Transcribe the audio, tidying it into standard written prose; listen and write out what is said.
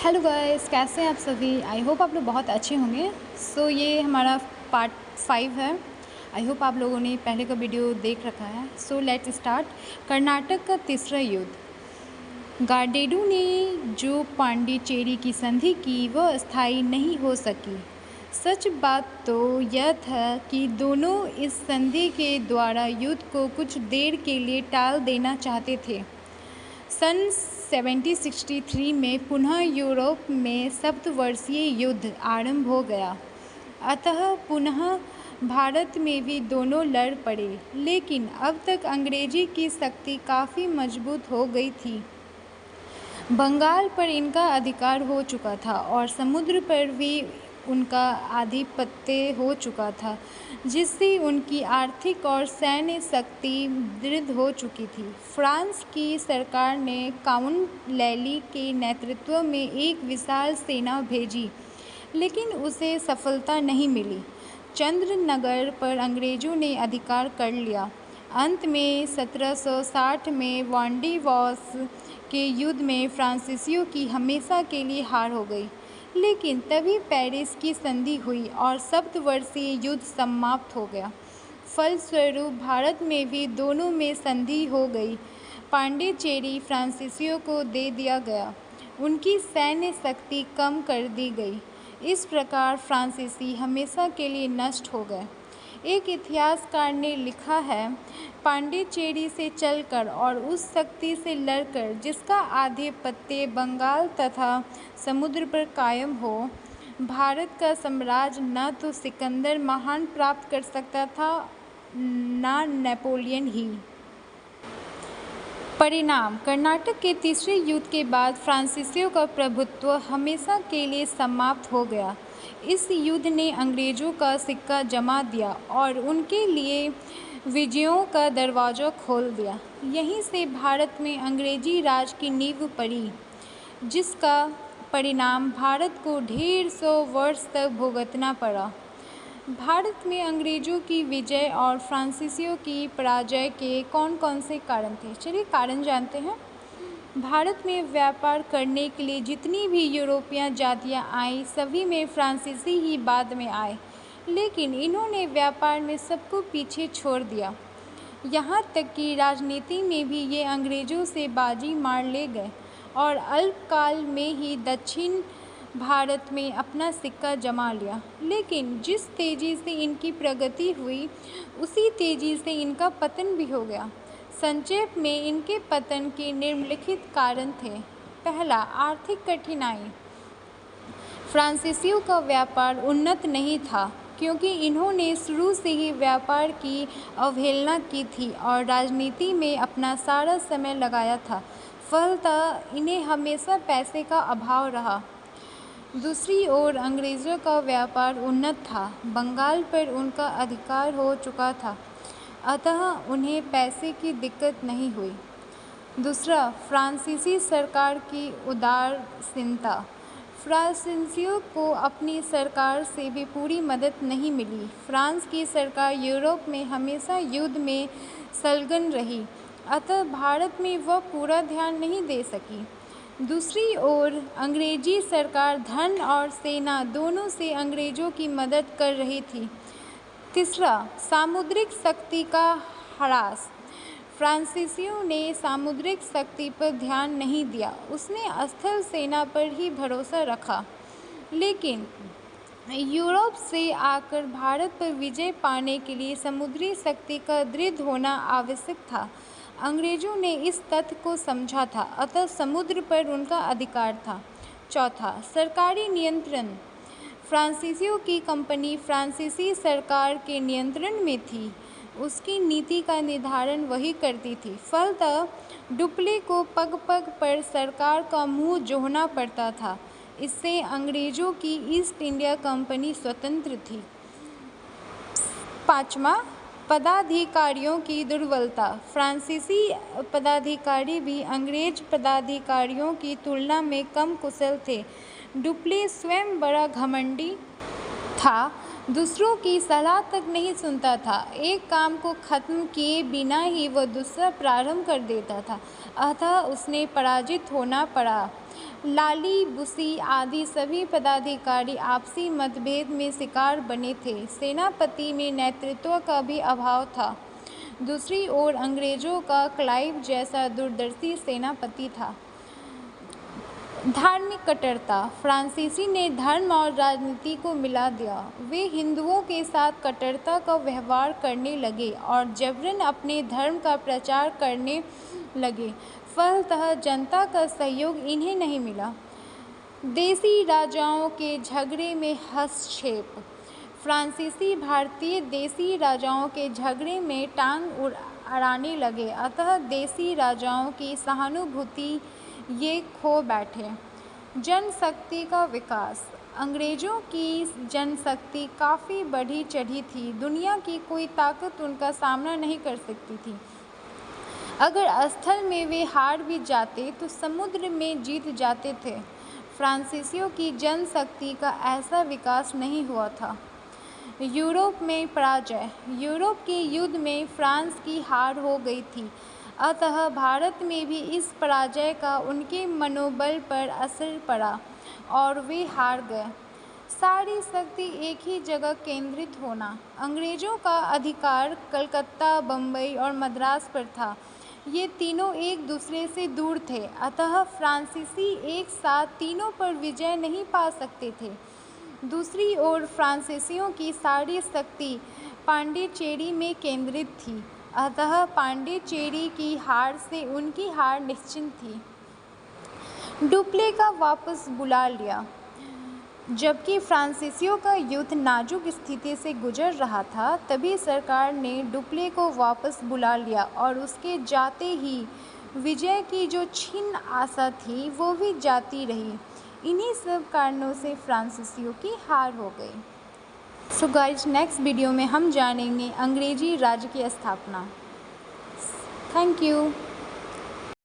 Hello guys, कैसे हैं आप सभी। आई होप आप लोग बहुत अच्छे होंगे। ये हमारा पार्ट 5 है। आई होप आप लोगों ने पहले का वीडियो देख रखा है। Let's start. कर्नाटक का तीसरा युद्ध। गार्डेडू ने जो पांडिचेरी की संधि की वह स्थायी नहीं हो सकी। सच बात तो यह था कि दोनों इस संधि के द्वारा युद्ध को कुछ देर के लिए टाल देना चाहते थे। सन 1763 में पुनः यूरोप में सप्तवर्षीय युद्ध आरंभ हो गया। अतः पुनः भारत में भी दोनों लड़ पड़े, लेकिन अब तक अंग्रेजी की शक्ति काफ़ी मजबूत हो गई थी। बंगाल पर इनका अधिकार हो चुका था और समुद्र पर भी उनका आधिपत्य हो चुका था, जिससे उनकी आर्थिक और सैन्य शक्ति दृढ़ हो चुकी थी। फ्रांस की सरकार ने काउंट लैली के नेतृत्व में एक विशाल सेना भेजी, लेकिन उसे सफलता नहीं मिली। चंद्रनगर पर अंग्रेज़ों ने अधिकार कर लिया। अंत में 1760 में वांडीवॉस के युद्ध में फ्रांसीसियों की हमेशा के लिए हार हो गई। लेकिन तभी पेरिस की संधि हुई और सप्तवर्षीय युद्ध समाप्त हो गया। फलस्वरूप भारत में भी दोनों में संधि हो गई। पांडिचेरी फ्रांसीसियों को दे दिया गया, उनकी सैन्य शक्ति कम कर दी गई। इस प्रकार फ्रांसीसी हमेशा के लिए नष्ट हो गए। एक इतिहासकार ने लिखा है, पांडिचेरी से चलकर और उस शक्ति से लड़कर जिसका आधिपत्य बंगाल तथा समुद्र पर कायम हो, भारत का साम्राज्य न तो सिकंदर महान प्राप्त कर सकता था, न नेपोलियन ही। परिणाम: कर्नाटक के तीसरे युद्ध के बाद फ्रांसीसियों का प्रभुत्व हमेशा के लिए समाप्त हो गया। इस युद्ध ने अंग्रेज़ों का सिक्का जमा दिया और उनके लिए विजयों का दरवाज़ा खोल दिया। यहीं से भारत में अंग्रेज़ी राज की नींव पड़ी, जिसका परिणाम भारत को ढेर सौ वर्ष तक भुगतना पड़ा। भारत में अंग्रेज़ों की विजय और फ्रांसीसियों की पराजय के कौन कौन से कारण थे? चलिए कारण जानते हैं। भारत में व्यापार करने के लिए जितनी भी यूरोपीय जातियां आईं, सभी में फ्रांसीसी ही बाद में आए, लेकिन इन्होंने व्यापार में सबको पीछे छोड़ दिया। यहाँ तक कि राजनीति में भी ये अंग्रेज़ों से बाजी मार ले गए और अल्पकाल में ही दक्षिण भारत में अपना सिक्का जमा लिया। लेकिन जिस तेज़ी से इनकी प्रगति हुई, उसी तेज़ी से इनका पतन भी हो गया। संक्षेप में इनके पतन के निम्नलिखित कारण थे। पहला, आर्थिक कठिनाई। फ्रांसीसियों का व्यापार उन्नत नहीं था, क्योंकि इन्होंने शुरू से ही व्यापार की अवहेलना की थी और राजनीति में अपना सारा समय लगाया था। फलतः इन्हें हमेशा पैसे का अभाव रहा। दूसरी ओर अंग्रेज़ों का व्यापार उन्नत था। बंगाल पर उनका अधिकार हो चुका था, अतः उन्हें पैसे की दिक्कत नहीं हुई। दूसरा, फ्रांसीसी सरकार की उदासीनता। फ्रांसीसियों को अपनी सरकार से भी पूरी मदद नहीं मिली। फ्रांस की सरकार यूरोप में हमेशा युद्ध में संलग्न रही, अतः भारत में वह पूरा ध्यान नहीं दे सकी। दूसरी ओर अंग्रेजी सरकार धन और सेना दोनों से अंग्रेज़ों की मदद कर रही थी। तीसरा, सामुद्रिक शक्ति का ह्रास। फ्रांसीसियों ने सामुद्रिक शक्ति पर ध्यान नहीं दिया, उसने स्थल सेना पर ही भरोसा रखा। लेकिन यूरोप से आकर भारत पर विजय पाने के लिए समुद्री शक्ति का दृढ़ होना आवश्यक था। अंग्रेज़ों ने इस तथ्य को समझा था, अतः समुद्र पर उनका अधिकार था। चौथा, सरकारी नियंत्रण। फ्रांसीसियों की कंपनी फ्रांसीसी सरकार के नियंत्रण में थी, उसकी नीति का निर्धारण वही करती थी। फलतः डुप्ले को पग पग पर सरकार का मुंह जोहना पड़ता था। इससे अंग्रेज़ों की ईस्ट इंडिया कंपनी स्वतंत्र थी। पाँचवा, पदाधिकारियों की दुर्बलता। फ्रांसीसी पदाधिकारी भी अंग्रेज पदाधिकारियों की तुलना में कम कुशल थे। डुप्ले स्वयं बड़ा घमंडी था, दूसरों की सलाह तक नहीं सुनता था। एक काम को खत्म किए बिना ही वह दूसरा प्रारंभ कर देता था, अतः उसने पराजित होना पड़ा। लाली बुसी आदि सभी पदाधिकारी आपसी मतभेद में शिकार बने थे। सेनापति में नेतृत्व का भी अभाव था। दूसरी ओर अंग्रेजों का क्लाइव जैसा दूरदर्शी सेनापति था। धार्मिक कट्टरता। फ्रांसीसी ने धर्म और राजनीति को मिला दिया। वे हिंदुओं के साथ कट्टरता का व्यवहार करने लगे और जबरन अपने धर्म का प्रचार करने लगे। फलतः जनता का सहयोग इन्हें नहीं मिला। देसी राजाओं के झगड़े में हस्तक्षेप। फ्रांसीसी भारतीय देसी राजाओं के झगड़े में टांग अड़ाने लगे, अतः देसी राजाओं की सहानुभूति ये खो बैठे। जनशक्ति का विकास। अंग्रेज़ों की जनशक्ति काफ़ी बढ़ी चढ़ी थी। दुनिया की कोई ताकत उनका सामना नहीं कर सकती थी। अगर स्थल में वे हार भी जाते तो समुद्र में जीत जाते थे। फ्रांसीसियों की जनशक्ति का ऐसा विकास नहीं हुआ था। यूरोप में पराजय। यूरोप के युद्ध में फ्रांस की हार हो गई थी, अतः भारत में भी इस पराजय का उनके मनोबल पर असर पड़ा और वे हार गए। सारी शक्ति एक ही जगह केंद्रित होना। अंग्रेज़ों का अधिकार कलकत्ता, बम्बई और मद्रास पर था। ये तीनों एक दूसरे से दूर थे, अतः फ्रांसीसी एक साथ तीनों पर विजय नहीं पा सकते थे। दूसरी ओर फ्रांसीसियों की सारी शक्ति पांडिचेरी में केंद्रित थी, अतः पांडिचेरी की हार से उनकी हार निश्चित थी। डुप्ले का वापस बुला लिया। जबकि फ्रांसीसियों का युद्ध नाजुक स्थिति से गुजर रहा था, तभी सरकार ने डुप्ले को वापस बुला लिया और उसके जाते ही विजय की जो क्षीण आशा थी वो भी जाती रही। इन्हीं सब कारणों से फ्रांसीसियों की हार हो गई। सो गाइज, नेक्स्ट वीडियो में हम जानेंगे अंग्रेजी राज्य की स्थापना। Thank you.